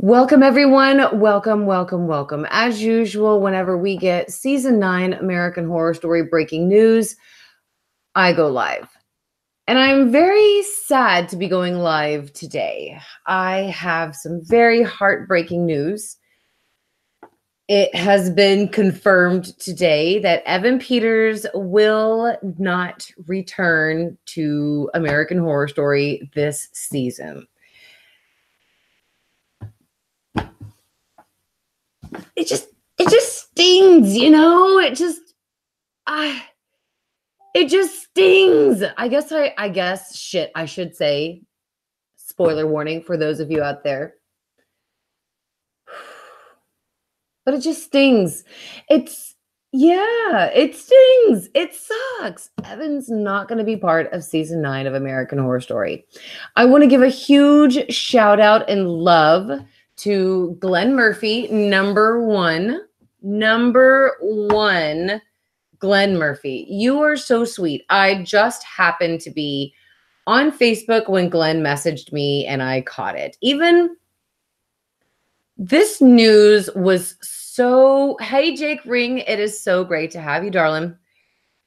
Welcome, everyone. Welcome, welcome, welcome. As usual, whenever we get season 9 American Horror Story breaking news, I go live. And I'm very sad to be going live today. I have some very heartbreaking news. It has been confirmed today that Evan Peters will not return to American Horror Story this season. It just stings, you know? It just stings. I should say, spoiler warning for those of you out there. But it just stings. It stings. It sucks. Evan's not going to be part of season 9 of American Horror Story. I want to give a huge shout out and love to Glenn Murphy, number one, Glenn Murphy. You are so sweet. I just happened to be on Facebook when Glenn messaged me and I caught it. Even this news was so, hey, Jake Ring, it is so great to have you, darling.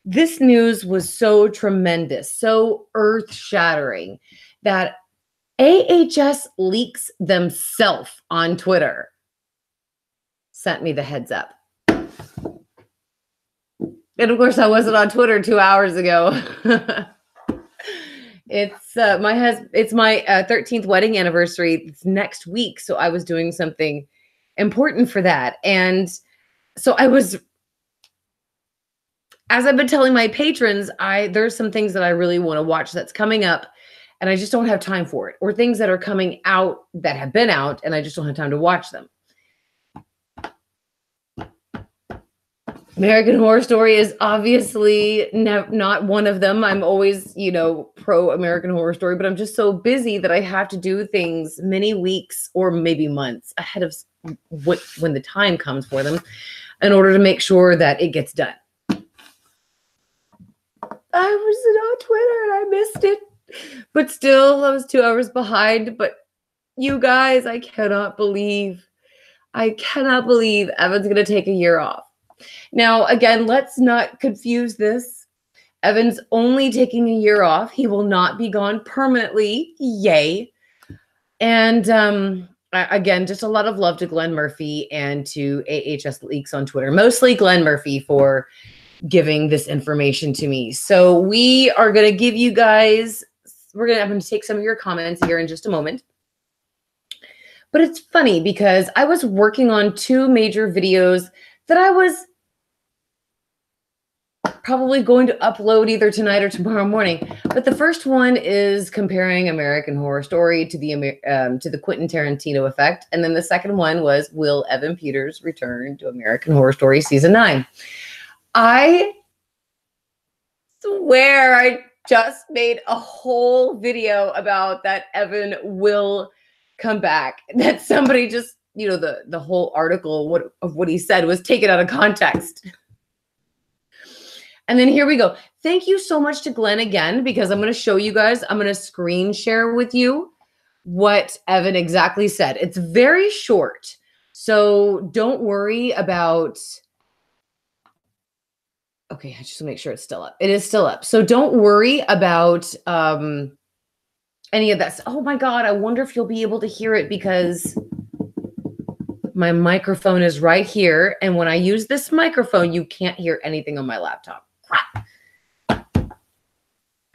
This news was so tremendous, so earth-shattering that AHS leaks themselves on Twitter sent me the heads up. And of course, I wasn't on Twitter 2 hours ago. It's my 13th wedding anniversary. It's next week, so I was doing something important for that. And so as I've been telling my patrons, there's some things that I really want to watch that's coming up, and I just don't have time for it, or things that are coming out that have been out, and I just don't have time to watch them. American Horror Story is obviously not one of them. I'm always, pro American Horror Story, but I'm just so busy that I have to do things many weeks or maybe months ahead of when the time comes for them in order to make sure that it gets done. I was on Twitter and I missed it, but still I was 2 hours behind. But you guys, I cannot believe Evan's going to take a year off. Now, again, let's not confuse this. Evan's only taking a year off. He will not be gone permanently. Yay. And again, just a lot of love to Glenn Murphy and to AHS Leaks on Twitter. Mostly Glenn Murphy for giving this information to me. So we are going to give you guys, I'm going to take some of your comments here in just a moment. But it's funny because I was working on 2 major videos that I was probably going to upload either tonight or tomorrow morning. But the first one is comparing American Horror Story to the Quentin Tarantino effect. And then the second one was, will Evan Peters return to American Horror Story season 9? I swear I just made a whole video about that Evan will come back. That somebody just, the whole article of what he said was taken out of context. And then here we go. Thank you so much to Glenn again, because I'm going to show you guys, I'm going to screen share with you what Evan exactly said. It's very short, so don't worry about, okay, I just want to make sure it's still up. It is still up. So don't worry about any of that. Oh my God, I wonder if you'll be able to hear it because my microphone is right here. And when I use this microphone, you can't hear anything on my laptop.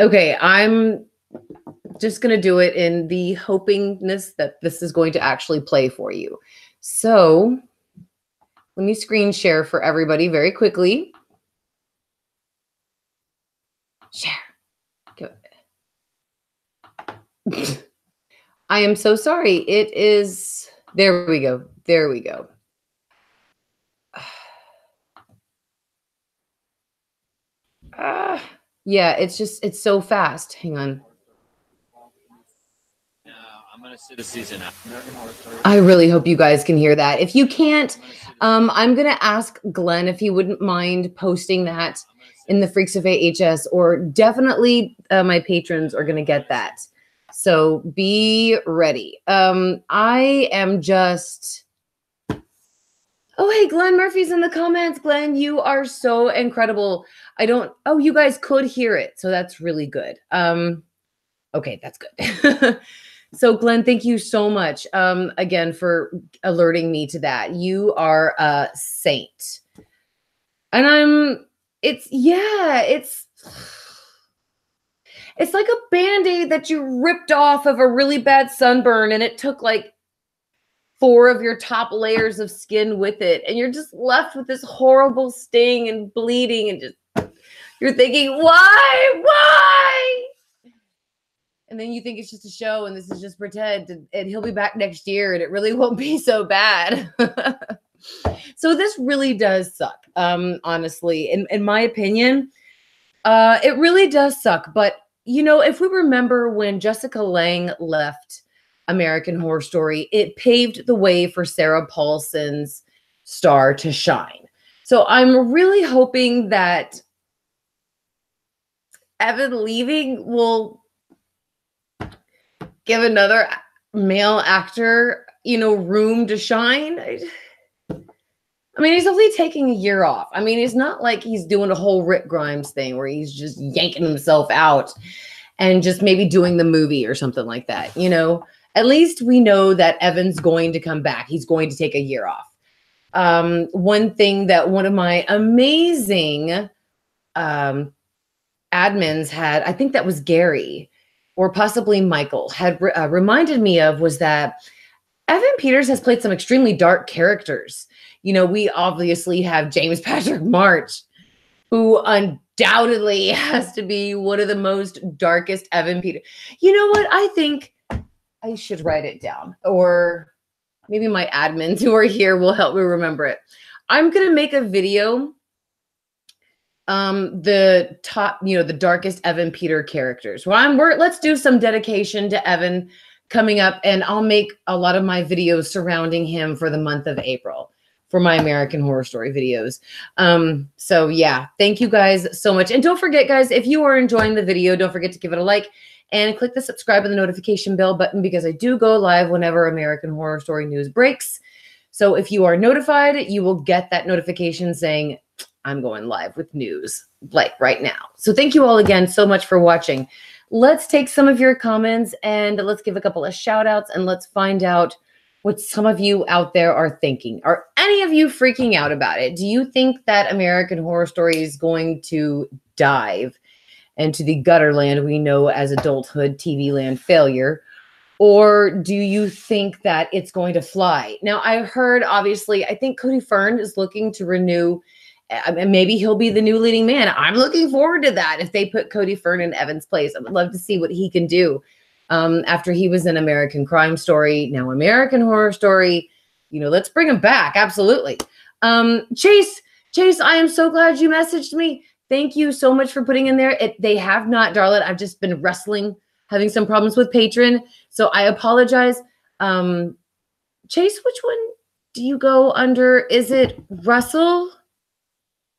Okay, I'm just going to do it in the hopingness that this is going to actually play for you. So let me screen share for everybody very quickly. Share. Go. I am so sorry. It is, there we go. There we go. Yeah, it's so fast. Hang on. I'm going to sit a season out. I really hope you guys can hear that. If you can't, I'm going to ask Glenn if he wouldn't mind posting that in the Freaks of AHS, or definitely my patrons are going to get that. So be ready. I am just... Oh, hey, Glenn Murphy's in the comments. Glenn, you are so incredible. Oh, you guys could hear it. So that's really good. Okay, that's good. So Glenn, thank you so much again for alerting me to that. You are a saint. And it's like a Band-Aid that you ripped off of a really bad sunburn, and it took like 4 of your top layers of skin with it, and you're just left with this horrible sting and bleeding, and just you're thinking, why? And then you think it's just a show and this is just pretend, and he'll be back next year and it really won't be so bad. So this really does suck. Honestly, in my opinion, it really does suck. But you know, if we remember when Jessica Lange left American Horror Story, it paved the way for Sarah Paulson's star to shine. So I'm really hoping that Evan leaving will give another male actor, you know, room to shine. I mean, he's only taking a year off. I mean, it's not like he's doing a whole Rick Grimes thing where he's just yanking himself out and just maybe doing the movie or something like that. You know, at least we know that Evan's going to come back. He's going to take a year off. One thing that one of my amazing admins had, I think that was Gary or possibly Michael, had reminded me of was that Evan Peters has played some extremely dark characters. You know, we obviously have James Patrick March, who undoubtedly has to be one of the most darkest Evan Peters. You know what? I think I should write it down, or maybe my admins who are here will help me remember it. I'm going to make a video. The top, you know, the darkest Evan Peter characters. Well, let's do some dedication to Evan coming up, and I'll make a lot of my videos surrounding him for the month of April for my American Horror Story videos. So yeah, thank you guys so much. And don't forget, guys, if you are enjoying the video, don't forget to give it a like and click the subscribe and the notification bell button, because I do go live whenever American Horror Story news breaks. So if you are notified, you will get that notification saying, I'm going live with news like right now. So thank you all again so much for watching. Let's take some of your comments and let's give a couple of shout outs, and let's find out what some of you out there are thinking. Are any of you freaking out about it? Do you think that American Horror Story is going to dive into the gutter land we know as adulthood TV land failure? Or do you think that it's going to fly? Now, I heard, obviously, I think Cody Fern is looking to renew. Maybe he'll be the new leading man. I'm looking forward to that. If they put Cody Fern in Evan's place, I would love to see what he can do. After he was in American Crime Story, now American Horror Story, you know, let's bring him back. Absolutely. Chase, I am so glad you messaged me. Thank you so much for putting in there. They have not, darling. I've just been wrestling, having some problems with Patreon. So I apologize. Chase, which one do you go under? Is it Russell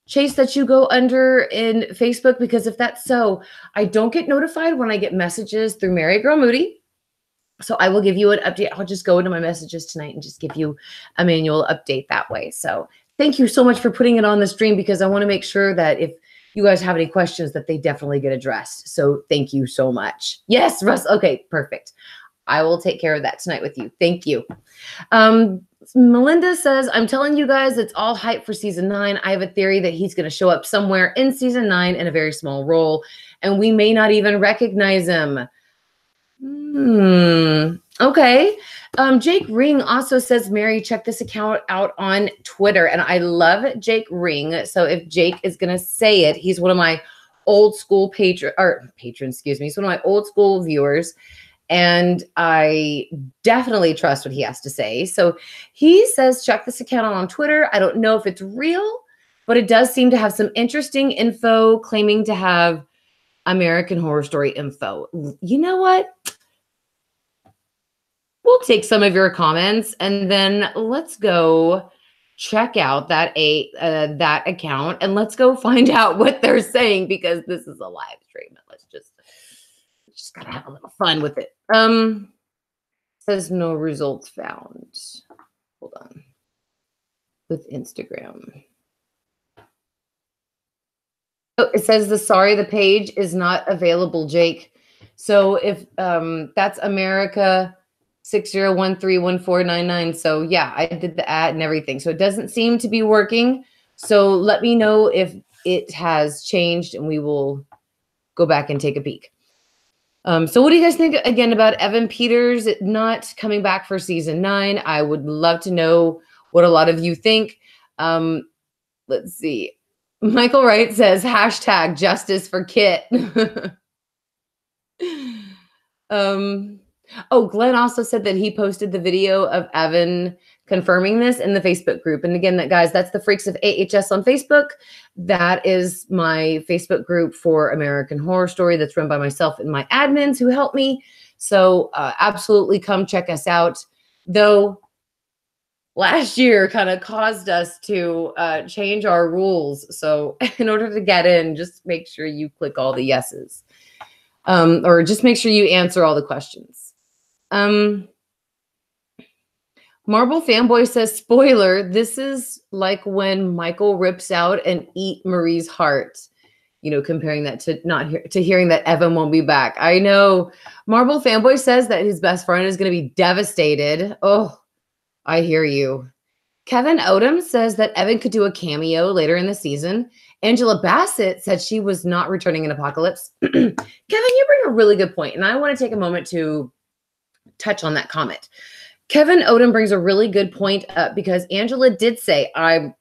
Chase that you go under in Facebook? Because if that's so, I don't get notified when I get messages through Mary Girl Moody. So I will give you an update. I'll just go into my messages tonight and just give you a manual update that way. So thank you so much for putting it on the stream, because I want to make sure that if you guys have any questions that they definitely get addressed. So thank you so much. Yes, Russ. Okay, perfect. I will take care of that tonight with you. Thank you. Melinda says, I'm telling you guys, it's all hype for season 9. I have a theory that he's going to show up somewhere in season 9 in a very small role, and we may not even recognize him. Okay. Jake Ring also says, Mary, check this account out on Twitter. And I love Jake Ring. So if Jake is going to say it, he's one of my old school patrons, he's one of my old school viewers. And I definitely trust what he has to say. So he says, check this account out on Twitter. I don't know if it's real, but it does seem to have some interesting info, claiming to have American Horror Story info. You know what? We'll take some of your comments and then let's go check out that account and let's go find out what they're saying, because this is a live stream. Let's just just gotta have a little fun with it. Says no results found. Hold on. With Instagram. Oh, it says the page is not available, Jake. So if that's America 60131499. So yeah, I did the ad and everything. So it doesn't seem to be working. So let me know if it has changed and we will go back and take a peek. So what do you guys think again about Evan Peters not coming back for season 9? I would love to know what a lot of you think. Let's see. Michael Wright says hashtag justice for Kit. Oh, Glenn also said that he posted the video of Evan confirming this in the Facebook group. And again, guys, that's the Freaks of AHS on Facebook. That is my Facebook group for American Horror Story that's run by myself and my admins who help me. So absolutely come check us out. Though last year kind of caused us to change our rules. So in order to get in, just make sure you click all the yeses. Or just make sure you answer all the questions. Marble Fanboy says, spoiler, this is like when Michael rips out and eat Marie's heart. You know, comparing that to hearing that Evan won't be back. I know Marble Fanboy says that his best friend is going to be devastated. Oh, I hear you. Kevin Odom says that Evan could do a cameo later in the season. Angela Bassett said she was not returning in Apocalypse. Kevin, you bring a really good point, and I want to take a moment to touch on that comment. Kevin Odom brings a really good point up because Angela did say, I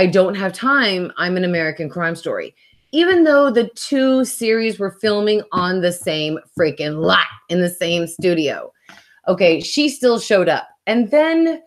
don't have time. I'm an American Crime Story. Even though the two series were filming on the same freaking lot in the same studio. Okay, she still showed up. And then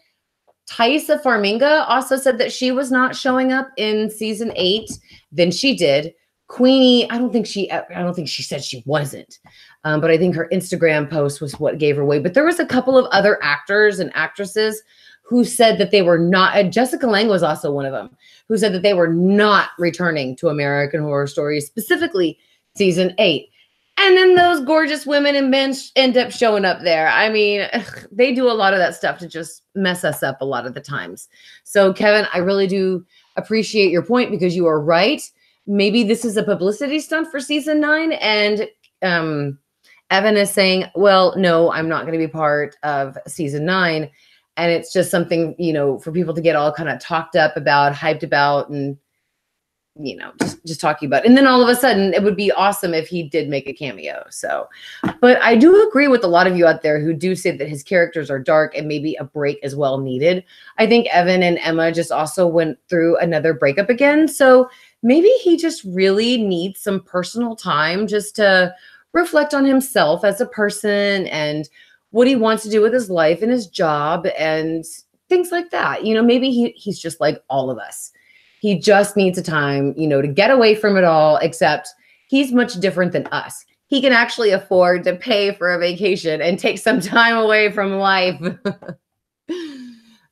Thaisa Farminga also said that she was not showing up in season 8. Then she did. Queenie, I don't think she said she wasn't. But I think her Instagram post was what gave her away. But there was a couple of other actors and actresses who said that they were not. Jessica Lange was also one of them, who said that they were not returning to American Horror Story, specifically season 8. And then those gorgeous women and men end up showing up there. I mean, they do a lot of that stuff to just mess us up a lot of the times. So, Kevin, I really do appreciate your point because you are right. Maybe this is a publicity stunt for season 9. And Evan is saying, well, no, I'm not going to be part of season 9. And it's just something, you know, for people to get all kind of talked up about, hyped about, and, you know, just talking about. And then all of a sudden it would be awesome if he did make a cameo. So, but I do agree with a lot of you out there who do say that his characters are dark and maybe a break as well needed. I think Evan and Emma just also went through another breakup again. So maybe he just really needs some personal time just to reflect on himself as a person and what he wants to do with his life and his job and things like that. You know, maybe he's just like all of us. He just needs a time, you know, to get away from it all, except he's much different than us. He can actually afford to pay for a vacation and take some time away from life.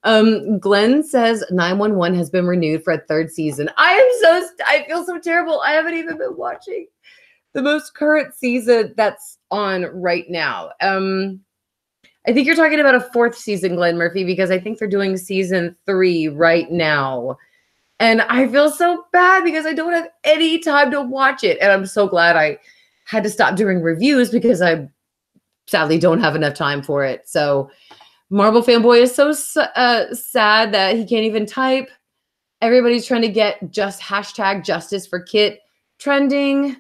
Glenn says 911 has been renewed for a 3rd season. I feel so terrible. I haven't even been watching the most current season that's on right now. I think you're talking about a 4th season, Glenn Murphy, because I think they're doing season 3 right now. And I feel so bad because I don't have any time to watch it. And I'm so glad I had to stop doing reviews because I sadly don't have enough time for it. So Marble Fanboy is so sad that he can't even type. Everybody's trying to get just hashtag justice for Kit trending.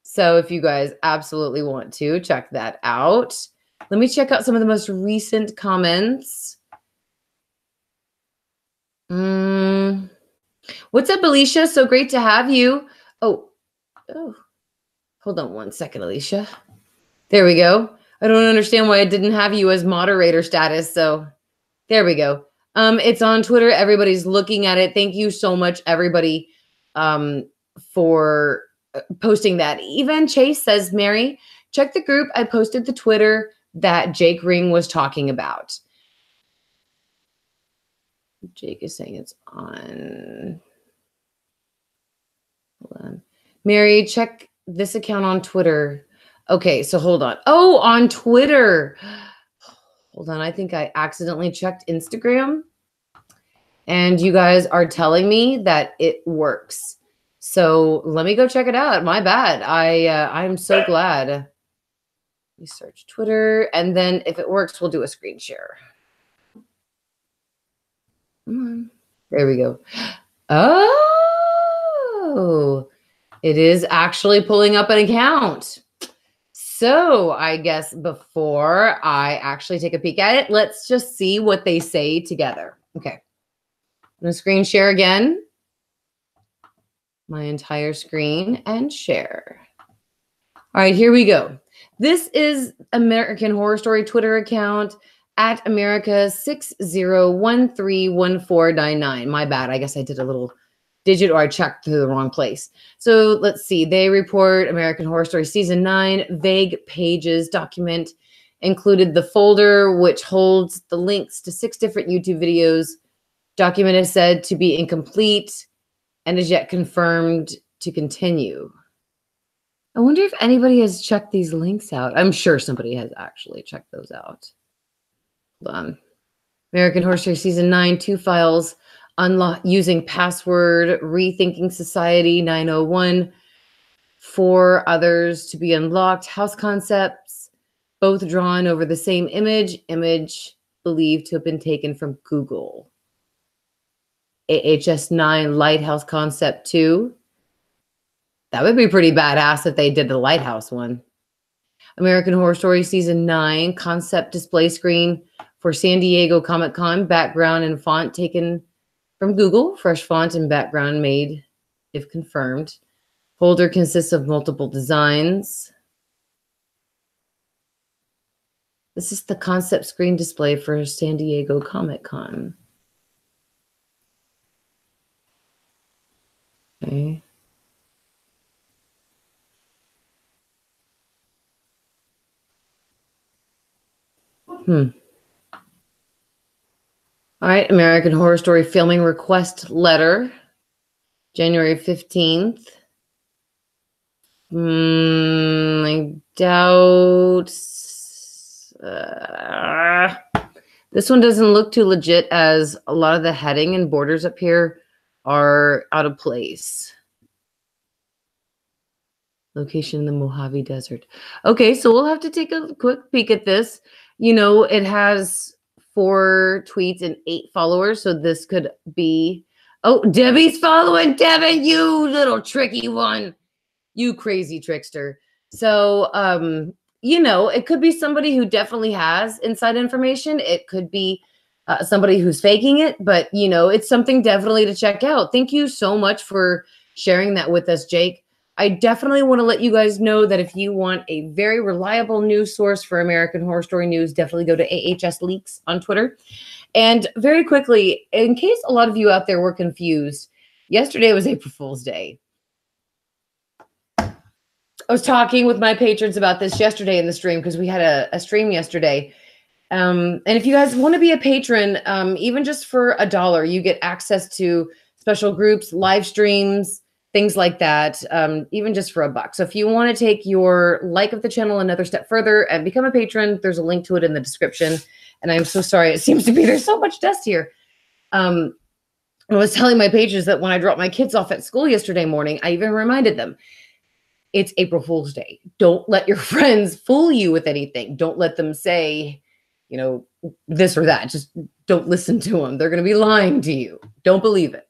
So if you guys absolutely want to check that out, let me check out some of the most recent comments. What's up, Alicia? So great to have you. Oh, hold on one second, Alicia. There we go. I don't understand why I didn't have you as moderator status. So there we go. It's on Twitter. Everybody's looking at it. Thank you so much, everybody, for posting that. Even Chase says, Mary, check the group. I posted the Twitter that Jake Ring was talking about. Jake is saying it's on. Hold on. Mary, check this account on Twitter. Okay, so hold on. Oh, on Twitter. Hold on. I think I accidentally checked Instagram. And you guys are telling me that it works. So let me go check it out. My bad. I'm so glad. We search Twitter, and then if it works, we'll do a screen share. There we go. Oh, it is actually pulling up an account. So I guess before I actually take a peek at it, let's just see what they say together. Okay. I'm going to screen share again. My entire screen and share. All right, here we go. This is American Horror Story Twitter account at America60131499. My bad. I guess I did a little digit, or I checked to the wrong place. So let's see. They report American Horror Story Season 9, vague pages document included the folder, which holds the links to 6 different YouTube videos. Document is said to be incomplete and is yet confirmed to continue. I wonder if anybody has checked these links out. I'm sure somebody has actually checked those out. Hold on. American Horror Story Season 9, 2 files. Unlock using password, Rethinking Society 901. 4 others to be unlocked. House concepts, both drawn over the same image. Image believed to have been taken from Google. AHS 9 Lighthouse Concept 2. That would be pretty badass if they did the Lighthouse one. American Horror Story Season 9 Concept Display Screen for San Diego Comic-Con. Background and font taken from Google. Fresh font and background made if confirmed. Holder consists of multiple designs. This is the concept screen display for San Diego Comic-Con. Okay. All right, American Horror Story filming request letter, January 15th. I doubt. This one doesn't look too legit, as a lot of the heading and borders up here are out of place. Location in the Mojave Desert. Okay, so we'll have to take a quick peek at this. You know, it has 4 tweets and 8 followers, so this could be... Oh, Debbie's following. Devin, you little tricky one. You crazy trickster. So, you know, it could be somebody who definitely has inside information. It could be somebody who's faking it, but, you know, it's something definitely to check out. Thank you so much for sharing that with us, Jake. I definitely want to let you guys know that if you want a very reliable news source for American Horror Story news, definitely go to AHS Leaks on Twitter. And very quickly, in case a lot of you out there were confused, yesterday was April Fool's Day. I was talking with my patrons about this yesterday in the stream, because we had a stream yesterday. And if you guys want to be a patron, even just for $1, you get access to special groups, live streams, things like that, even just for $1. So if you want to take your like of the channel another step further and become a patron, there's a link to it in the description. And I'm so sorry. It seems to be there's so much dust here. I was telling my patrons that when I dropped my kids off at school yesterday morning, I even reminded them, it's April Fool's Day. Don't let your friends fool you with anything. Don't let them say, you know, this or that. Just don't listen to them. They're going to be lying to you. Don't believe it.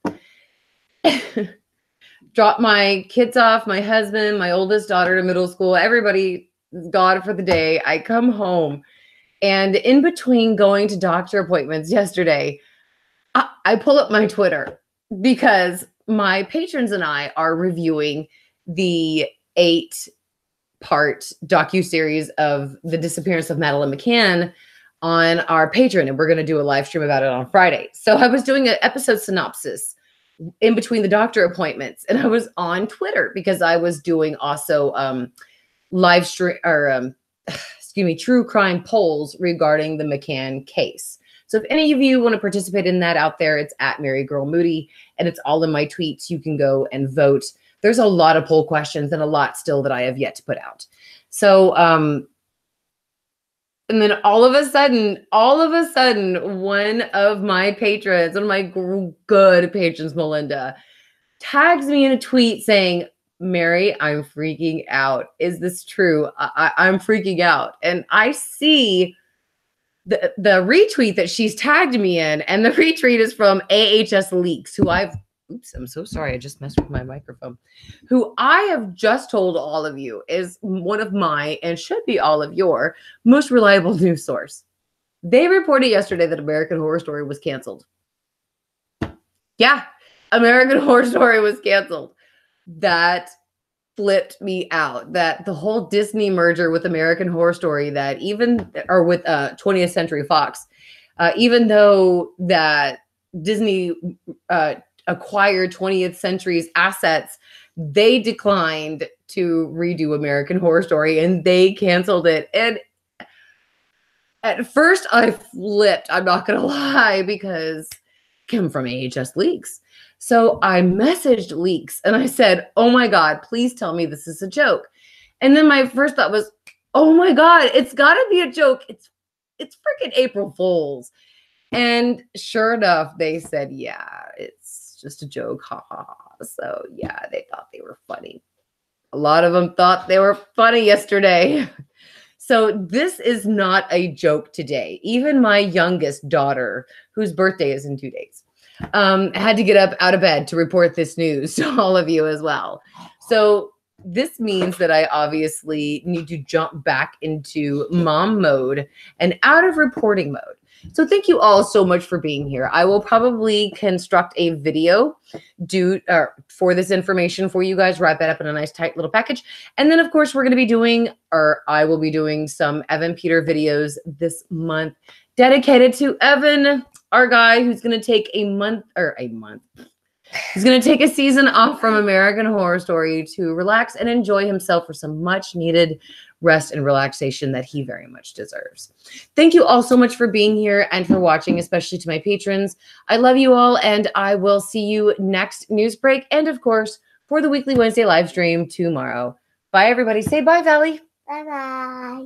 Drop my kids off, my husband, my oldest daughter to middle school. Everybody is gone for the day. I come home, and in between going to doctor appointments yesterday, I pull up my Twitter, because my patrons and I are reviewing the 8-part docuseries of the disappearance of Madeleine McCann on our Patreon, and we're going to do a live stream about it on Friday. So I was doing an episode synopsis in between the doctor appointments, and I was on Twitter because I was doing also live stream, or excuse me, true crime polls regarding the McCann case. So if any of you want to participate in that out there, it's at Mary Girl Moody, and it's all in my tweets. You can go and vote. There's a lot of poll questions and a lot still that I have yet to put out. So, and then all of a sudden, one of my patrons, one of my good patrons, Melinda, tags me in a tweet saying, Mary, I'm freaking out. Is this true? I'm freaking out. And I see the retweet that she's tagged me in, and the retweet is from AHS Leaks, who oops, I'm so sorry. I just messed with my microphone. Who I have just told all of you is one of my, and should be all of your, most reliable news source. They reported yesterday that American Horror Story was canceled. Yeah, American Horror Story was canceled. That flipped me out. That the whole Disney merger with American Horror Story, that even, or with 20th Century Fox, even though that Disney acquired 20th Century's assets, they declined to redo American Horror Story and they canceled it. And at first I flipped, I'm not going to lie, because I'm from AHS Leaks. So I messaged Leaks and I said, oh my God, please tell me this is a joke. And then my first thought was, oh my God, it's got to be a joke. It's freaking April Fool's. And sure enough, they said, yeah, it's just a joke. Ha ha ha. So yeah, they thought they were funny. A lot of them thought they were funny yesterday. So this is not a joke today. Even my youngest daughter, whose birthday is in 2 days, had to get up out of bed to report this news to all of you as well. So this means that I obviously need to jump back into mom mode and out of reporting mode. So thank you all so much for being here. I will probably construct a video for this information for you guys, wrap it up in a nice tight little package. And then of course we're going to be doing, or I will be doing, some Evan Peter videos this month dedicated to Evan, our guy who's going to take he's going to take a season off from American Horror Story to relax and enjoy himself for some much needed rest and relaxation that he very much deserves. Thank you all so much for being here and for watching, especially to my patrons. I love you all, and I will see you next news break. And of course, for the weekly Wednesday live stream tomorrow. Bye, everybody. Say bye, Valley. Bye-bye.